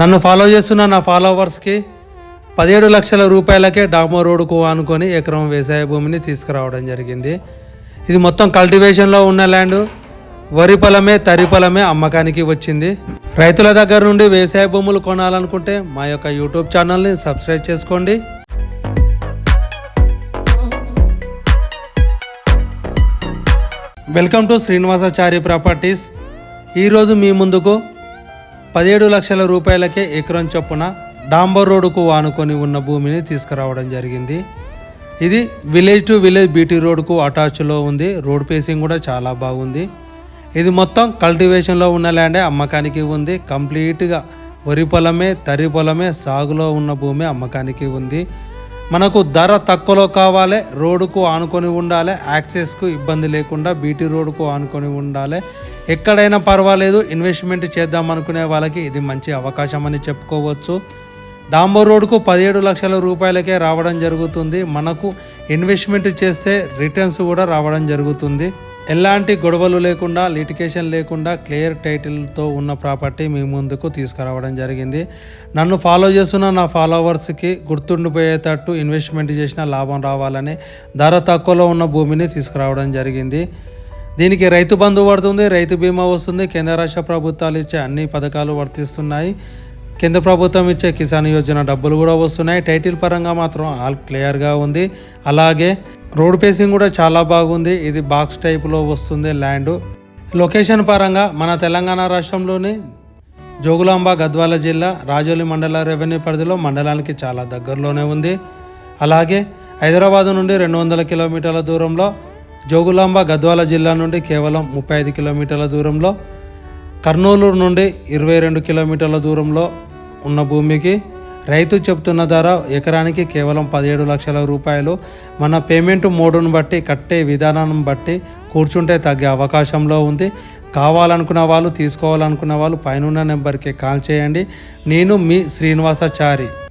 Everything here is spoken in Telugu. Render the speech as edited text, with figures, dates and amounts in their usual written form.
నన్ను ఫాలో చేస్తున్న నా ఫాలోవర్స్కి 17 లక్షల రూపాయలకే డామర్ రోడ్డుకు ఆనుకొని ఎకరం వ్యవసాయ భూమిని తీసుకురావడం జరిగింది. ఇది మొత్తం కల్టివేషన్లో ఉన్న ల్యాండ్. వరి పొలమే, తరి పొలమే అమ్మకానికి వచ్చింది. రైతుల దగ్గర నుండి వ్యవసాయ భూములు కొనాలనుకుంటే మా యొక్క యూట్యూబ్ ఛానల్ని సబ్స్క్రైబ్ చేసుకోండి. Welcome to Srinivasachari properties. ఈరోజు మీ ముందుకు 17 లక్షల రూపాయలకే ఎకరం చొప్పున డాంబర్ రోడ్డుకు ఆనుకొని ఉన్న భూమిని తీసుకురావడం జరిగింది. ఇది విలేజ్ టు విలేజ్ బీటీ రోడ్డుకు అటాచ్లో ఉంది. రోడ్ ఫేసింగ్ కూడా చాలా బాగుంది. ఇది మొత్తం కల్టివేషన్లో ఉన్న ల్యాండే అమ్మకానికి ఉంది. కంప్లీట్గా వరి పొలమే, తరి పొలమే, సాగులో ఉన్న భూమి అమ్మకానికి ఉంది. మనకు ధర తక్కువలో కావాలి, రోడ్డుకు ఆనుకొని ఉండాలి, యాక్సెస్కు ఇబ్బంది లేకుండా బీటీ రోడ్డుకు ఆనుకొని ఉండాలి, ఎక్కడైనా పర్వాలేదు, ఇన్వెస్ట్మెంట్ చేద్దాం అనుకునే వాళ్ళకి ఇది మంచి అవకాశం అని చెప్పుకోవచ్చు. డాంబర్ రోడ్డుకు 17 లక్షల రూపాయలకే రావడం జరుగుతుంది. మనకు ఇన్వెస్ట్మెంట్ చేస్తే రిటర్న్స్ కూడా రావడం జరుగుతుంది. ఎలాంటి గొడవలు లేకుండా, లిటికేషన్ లేకుండా క్లియర్ టైటిల్తో ఉన్న ప్రాపర్టీ మీ ముందుకు తీసుకురావడం జరిగింది. నన్ను ఫాలో చేస్తున్న నా ఫాలోవర్స్కి గుర్తుండిపోయేటట్టు ఇన్వెస్ట్మెంట్ చేసిన లాభం రావాలని ధర తక్కువలో ఉన్న భూమిని తీసుకురావడం జరిగింది. దీనికి రైతు బంధు పడుతుంది, రైతు బీమా వస్తుంది. కేంద్ర రాష్ట్ర ప్రభుత్వాలు ఇచ్చే అన్ని పథకాలు వర్తిస్తున్నాయి. కేంద్ర ప్రభుత్వం ఇచ్చే కిసాన్ యోజన డబ్బులు కూడా వస్తున్నాయి. టైటిల్ పరంగా మాత్రం ఆల్ క్లియర్గా ఉంది. అలాగే రోడ్ ఫేసింగ్ కూడా చాలా బాగుంది. ఇది బాక్స్ టైప్లో వస్తుంది ల్యాండ్. లొకేషన్ పరంగా మన తెలంగాణ రాష్ట్రంలోని జోగులాంబ గద్వాల జిల్లా రాజోలి మండల రెవెన్యూ పరిధిలో మండలానికి చాలా దగ్గరలోనే ఉంది. అలాగే హైదరాబాద్ నుండి 200 కిలోమీటర్ల దూరంలో, జోగులాంబ గద్వాల జిల్లా నుండి కేవలం 35 కిలోమీటర్ల దూరంలో, కర్నూలు నుండి 22 కిలోమీటర్ల దూరంలో ఉన్న భూమికి రైతు చెప్తున్న ధర ఎకరానికి కేవలం 17 లక్షల రూపాయలు. మన పేమెంట్ మోడును బట్టి, కట్టే విధానం బట్టి కూర్చుంటే తగ్గే అవకాశంలో ఉంది. కావాలనుకున్న వాళ్ళు, తీసుకోవాలనుకున్న వాళ్ళు పైన నెంబర్కి కాల్ చేయండి. నేను మీ శ్రీనివాసాచారి.